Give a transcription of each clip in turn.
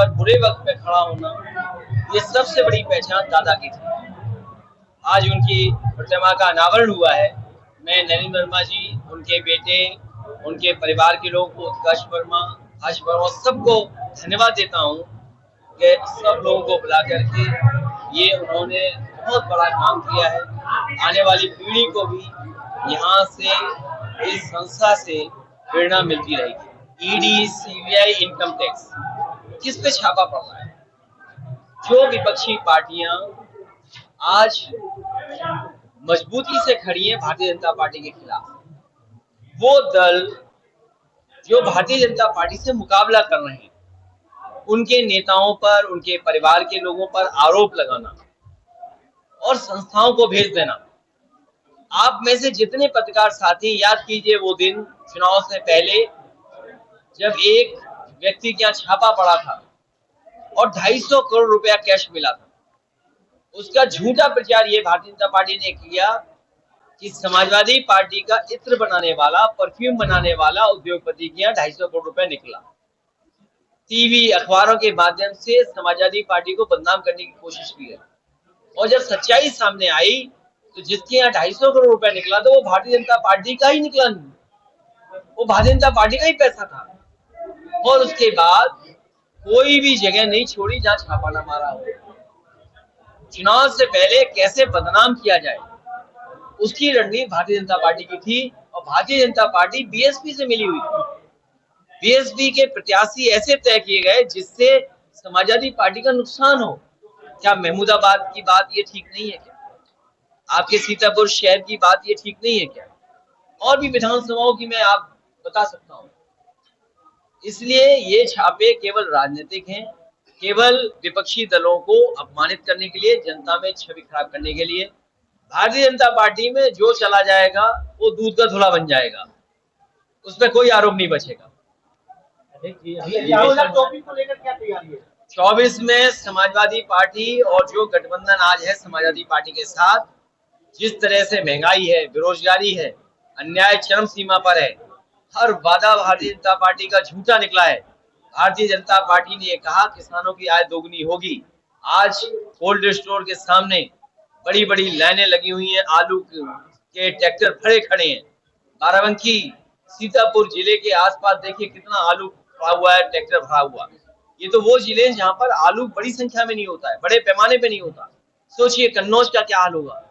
पर बुरे वक्त में खड़ा होना, ये सबसे बड़ी पहचान दादा की थी। आज उनकी प्रतिमा का अनावरण हुआ है। मैं नरेंद्र वर्मा जी, उनके बेटे, उनके परिवार के लोग को, उत्कर्ष वर्मा, हर्ष वर्मा, सबको धन्यवाद देता हूँ कि सब लोगों को बुला करके ये उन्होंने बहुत बड़ा काम किया है। आने वाली पीढ़ी को भी यहाँ से, इस संस्था से प्रेरणा मिलती रहेगी। ईडी, सीबीआई, इनकम टैक्स, किस पे छापा पड़ रहा है? जो विपक्षी पार्टियां आज मजबूती से खड़ी है भारतीय जनता पार्टी के खिलाफ, वो दल जो भारतीय जनता पार्टी से मुकाबला कर रहे हैं, उनके नेताओं पर, उनके परिवार के लोगों पर आरोप लगाना और संस्थाओं को भेज देना। आप में से जितने पत्रकार साथी याद कीजिए वो दिन चुनाव से पहले जब एक व्यक्ति के यहाँ छापा पड़ा था और 250 करोड़ रुपया कैश मिला था। उसका झूठा प्रचार ये भारतीय जनता पार्टी ने किया कि समाजवादी पार्टी का इत्र बनाने वाला, परफ्यूम बनाने वाला उद्योगपति के यहाँ 250 करोड़ रुपया निकला। टीवी, अखबारों के माध्यम से समाजवादी पार्टी को बदनाम करने की कोशिश की है। और जब सच्चाई सामने आई तो जिसके यहाँ 250 करोड़ रुपया निकला था वो भारतीय जनता पार्टी का ही निकला नहीं, वो भारतीय जनता पार्टी का ही पैसा था। और उसके बाद कोई भी जगह नहीं छोड़ी जहां छापा ना मारा हो। चुनाव से पहले कैसे बदनाम किया जाए, उसकी रणनीति भारतीय जनता पार्टी की थी। और भारतीय जनता पार्टी बीएसपी से मिली हुई थी। बीएसपी के प्रत्याशी ऐसे तय किए गए जिससे समाजवादी पार्टी का नुकसान हो। क्या महमूदाबाद की बात ये ठीक नहीं है क्या? आपके सीतापुर शहर की बात ये ठीक नहीं है क्या? और भी विधानसभाओं की मैं आप बता सकता हूँ। इसलिए ये छापे केवल राजनीतिक हैं, केवल विपक्षी दलों को अपमानित करने के लिए, जनता में छवि खराब करने के लिए। भारतीय जनता पार्टी में जो चला जाएगा वो दूध का धुला बन जाएगा, उस पर कोई आरोप नहीं बचेगा। 2024 को लेकर क्या तैयारी है? 24 में समाजवादी पार्टी और जो गठबंधन आज है समाजवादी पार्टी के साथ, जिस तरह से महंगाई है, बेरोजगारी है, अन्याय चरम सीमा पर है, हर वादा भारतीय जनता पार्टी का झूठा निकला है। भारतीय जनता पार्टी ने कहा किसानों की आय दोगुनी होगी। आज कोल्ड स्टोर के सामने बड़ी बड़ी लाइनें लगी हुई हैं, आलू के ट्रैक्टर खड़े खड़े हैं। बाराबंकी, सीतापुर जिले के आसपास देखिए कितना आलू खड़ा हुआ है, ट्रैक्टर भरा हुआ। ये तो वो जिले जहां पर आलू बड़ी संख्या में नहीं होता है, बड़े पैमाने पे नहीं होता। सोचिए कन्नौज का क्या हाल होगा,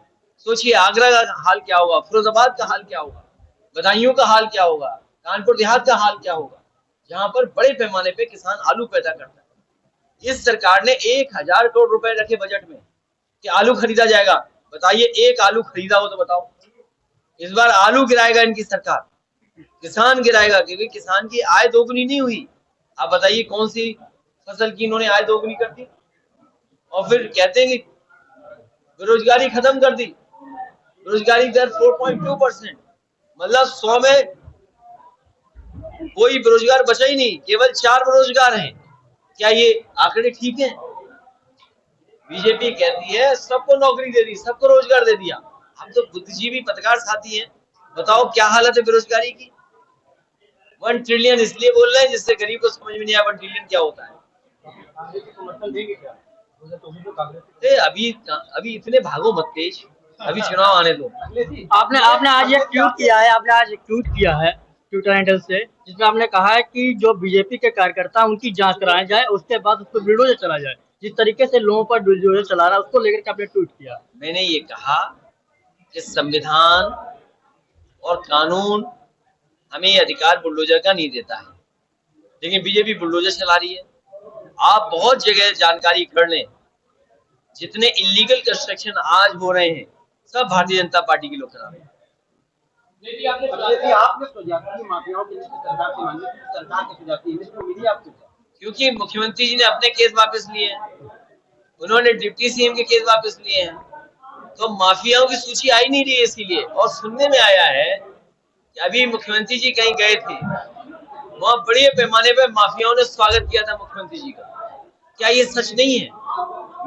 सोचिए आगरा का हाल क्या होगा, फिरोजाबाद का हाल क्या होगा, बदायूं का हाल क्या होगा, कानपुर देहात का हाल क्या होगा, जहां पर बड़े पैमाने पे किसान आलू पैदा करता है। इस सरकार ने 1000 करोड़ रुपए रखे बजट में कि आलू खरीदा जाएगा। बताइए, एक आलू खरीदा हो तो बताओ। इस बार आलू गिराएगा इनकी सरकार, किसान गिराएगा, क्योंकि किसान की आय दोगुनी नहीं हुई। आप बताइए कौन सी फसल की इन्होंने आय दोगुनी कर दी? और फिर कहते हैं कि बेरोजगारी खत्म कर दी। बेरोजगारी दर 4.2%, मतलब 100 में कोई बेरोजगार बचा ही नहीं, केवल 4 बेरोजगार हैं। क्या ये आंकड़े ठीक हैं? बीजेपी कहती है सबको नौकरी दे दी, सबको रोजगार दे दिया। हम तो बुद्धिजीवी पत्रकार साथी हैं, बताओ क्या हालत है बेरोजगारी की? 1 ट्रिलियन इसलिए बोल रहे हैं जिससे गरीब को समझ में नहीं आया 1 ट्रिलियन क्या होता है। अभी इतने भागो मत तेज, अभी चुनाव आने दो। आपने आज एक ट्वीट किया है ट्विटर हैंडल से, जिसमें आपने कहा है कि जो बीजेपी के कार्यकर्ता उनकी जांच कराया जाए, उसके बाद उस पर बुलडोजर चला जाए। जिस तरीके से लोगों पर बुलडोजर चला रहा है उसको लेकर के आपने ट्वीट किया। मैंने ये कहा कि संविधान और कानून हमें ये अधिकार बुलडोजर का नहीं देता है, लेकिन बीजेपी बुलडोजर चला रही है। आप बहुत जगह जानकारी कर लें, जितने इलीगल कंस्ट्रक्शन आज हो रहे हैं सब भारतीय जनता पार्टी के लोग करा रहे हैं। क्योंकि मुख्यमंत्री जी ने अपने केस वापस लिए हैं, उन्होंने डिप्टी सीएम के केस वापस लिए हैं, तो माफियाओं की सूची आई नहीं रही है इसीलिए। और सुनने में आया है कि अभी मुख्यमंत्री जी कहीं गए थे, वहां बड़े पैमाने पर माफियाओं ने स्वागत किया था मुख्यमंत्री जी का। क्या ये सच नहीं है?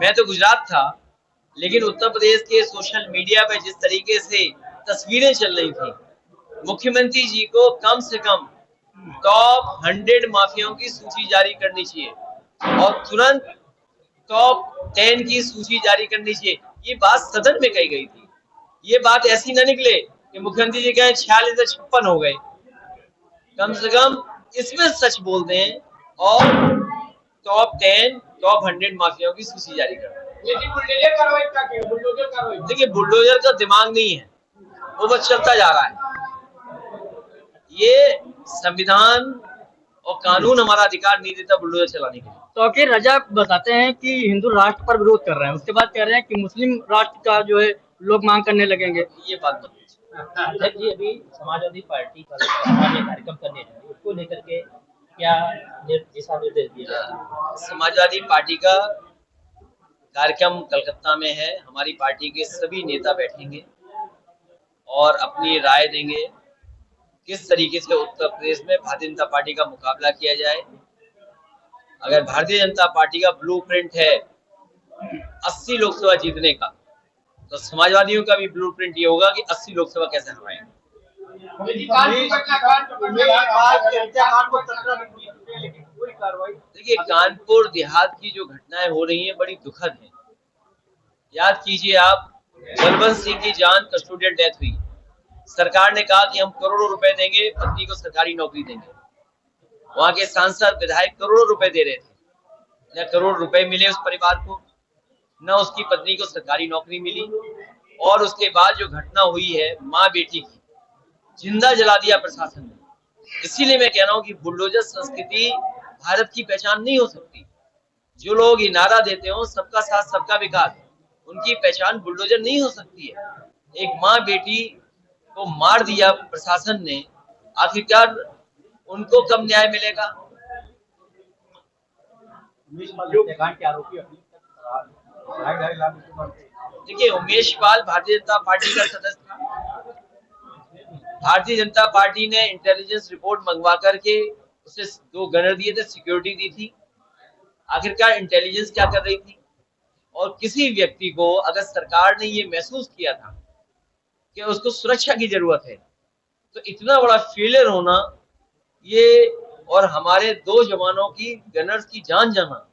मैं तो गुजरात था, लेकिन उत्तर प्रदेश के सोशल मीडिया पे जिस तरीके से तस्वीरें चल रही थी, मुख्यमंत्री जी को कम से कम टॉप 100 माफियाओं की सूची जारी करनी चाहिए। और तुरंत टॉप 10 की सूची जारी करनी चाहिए। ये बात सदन में कही गई थी। ये बात ऐसी न निकले कि मुख्यमंत्री जी कहें 46 से 56 हो गए। कम से कम इसमें सच बोल दें और टॉप 10, टॉप 100 माफियाओं की सूची जारी कर दें। देखिए, बुलडोजर का दिमाग नहीं है, वो बस चलता जा रहा है। ये संविधान और कानून हमारा अधिकार नहीं देता बुलडोजर चलाने के लिए। तौकीर रजा बताते हैं कि हिंदू राष्ट्र पर विरोध कर रहे हैं, उसके बाद कह रहे हैं कि मुस्लिम राष्ट्र का जो है लोग मांग करने लगेंगे। ये बात मत अध्यक्ष जी, अभी समाजवादी पार्टी का सामान्य कार्यक्रम करने जा रही है, उसको लेकर के क्या दिशा निर्देश दिए जा रहे हैं? समाजवादी पार्टी का कार्यक्रम कलकत्ता में है। हमारी पार्टी के सभी नेता बैठेंगे और अपनी राय देंगे किस तरीके से उत्तर प्रदेश में भारतीय जनता पार्टी का मुकाबला किया जाए। अगर भारतीय जनता पार्टी का ब्लूप्रिंट है 80 लोकसभा जीतने का, तो समाजवादियों का भी ब्लूप्रिंट ये होगा कि 80 लोकसभा कैसे हराएंगे। देखिए, कानपुर देहात की जो घटनाएं हो रही हैं बड़ी दुखद हैं। याद कीजिए आप, बलवंत सिंह की जान कस्टोडियल डेथ हुई। सरकार ने कहा कि हम करोड़ों रुपए देंगे, पत्नी को सरकारी नौकरी देंगे। वहां के सांसद विधायक करोड़ों रुपए दे रहे थे, न करोड़ रुपए मिले उस परिवार को, न उसकी पत्नी को सरकारी नौकरी मिली। और उसके बाद जो घटना हुई है माँ बेटी की, जिंदा जला दिया प्रशासन ने। इसीलिए मैं कह रहा हूँ कि बुलडोजर संस्कृति भारत की पहचान नहीं हो सकती। जो लोग ये नारा देते हो सबका साथ सबका विकास, उनकी पहचान बुलडोजर नहीं हो सकती है। एक माँ बेटी को मार दिया प्रशासन ने, आखिरकार उनको कब न्याय मिलेगा? देखिए, उमेश पाल भारतीय जनता पार्टी का सदस्य था। भारतीय जनता पार्टी ने इंटेलिजेंस रिपोर्ट मंगवा करके उसे 2 गनर दिए थे, सिक्योरिटी दी थी। आखिरकार इंटेलिजेंस क्या कर रही थी? और किसी व्यक्ति को अगर सरकार ने ये महसूस किया था कि उसको सुरक्षा की जरूरत है, तो इतना बड़ा फेलियर होना ये, और हमारे 2 जवानों की, गनर्स की जान जाना,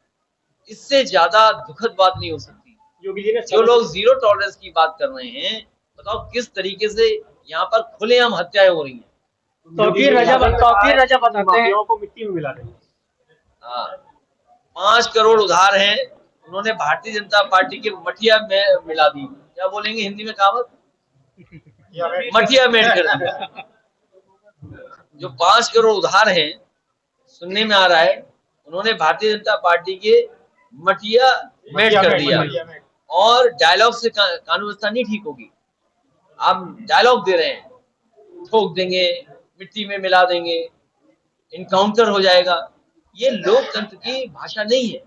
इससे ज्यादा दुखद बात नहीं हो सकती। जो लोग जीरो टॉलरेंस की बात कर रहे हैं, बताओ किस तरीके से यहाँ पर खुलेआम हत्याएं हो रही हैं। तौकीर रजा बताते हैं को मिट्टी में मिला रहे हैं। 5 करोड़ उधार हैं, उन्होंने भारतीय जनता पार्टी के मटिया में मिला दी। क्या बोलेंगे हिंदी में कहावत? मटिया मेट कर दिया। जो 5 करोड़ उधार हैं, सुनने में आ रहा है उन्होंने भारतीय जनता पार्टी के मटिया मेट कर दिया। और डायलॉग से कानून व्यवस्था नहीं ठीक होगी। आप डायलॉग दे रहे हैं, ठोक देंगे, मिट्टी में मिला देंगे, इनकाउंटर हो जाएगा। ये लोकतंत्र की भाषा नहीं है।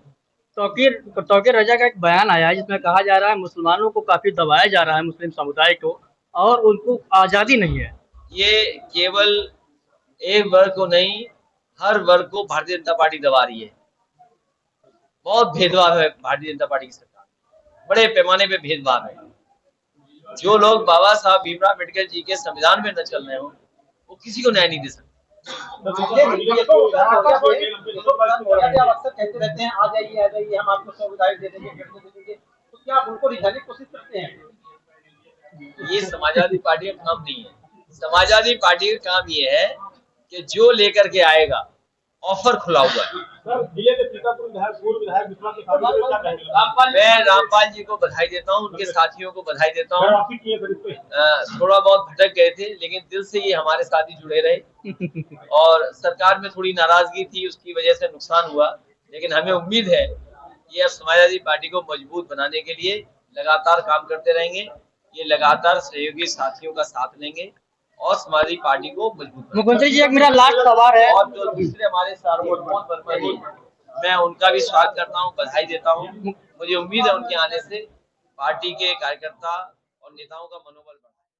तौकीर रजा का एक बयान आया है जिसमें कहा जा रहा है मुसलमानों को काफी दबाया जा रहा है, मुस्लिम समुदाय को, और उनको आजादी नहीं है। ये केवल एक वर्ग को नहीं, हर वर्ग को भारतीय जनता पार्टी दबा रही है। बहुत भेदभाव है भारतीय जनता पार्टी की सरकार, बड़े पैमाने पे भेदभाव है। जो लोग बाबा साहब भीमराव अम्बेडकर जी के संविधान में न चल रहे हो, वो किसी को न्याय नहीं दे सकते। कहते रहते हैं आ जाइए हम आपको 100 विधायक दे देंगे, तो क्या आप उनको रिझाने की कोशिश करते हैं? ये समाजवादी पार्टी का काम नहीं है। समाजवादी पार्टी का काम ये है कि जो लेकर के आएगा, ऑफर खुला हुआ है। मैं रामपाल जी को बधाई देता हूँ, उनके साथियों को बधाई देता हूँ। थोड़ा बहुत भटक गए थे, लेकिन दिल से ये हमारे साथी जुड़े रहे। और सरकार में थोड़ी नाराजगी थी, उसकी वजह से नुकसान हुआ, लेकिन हमें उम्मीद है ये अब समाजवादी पार्टी को मजबूत बनाने के लिए लगातार काम करते रहेंगे। ये लगातार सहयोगी साथियों का साथ लेंगे और समाजवादी पार्टी को मजबूत। मुख्यमंत्री जी, एक मेरा लास्ट सवाल है। और जो दूसरे हमारे सार्वभौम वर्मा जी, मैं उनका भी स्वागत करता हूँ, बधाई देता हूँ। मुझे उम्मीद है उनके आने से पार्टी के कार्यकर्ता और नेताओं का मनोबल बढ़ेगा।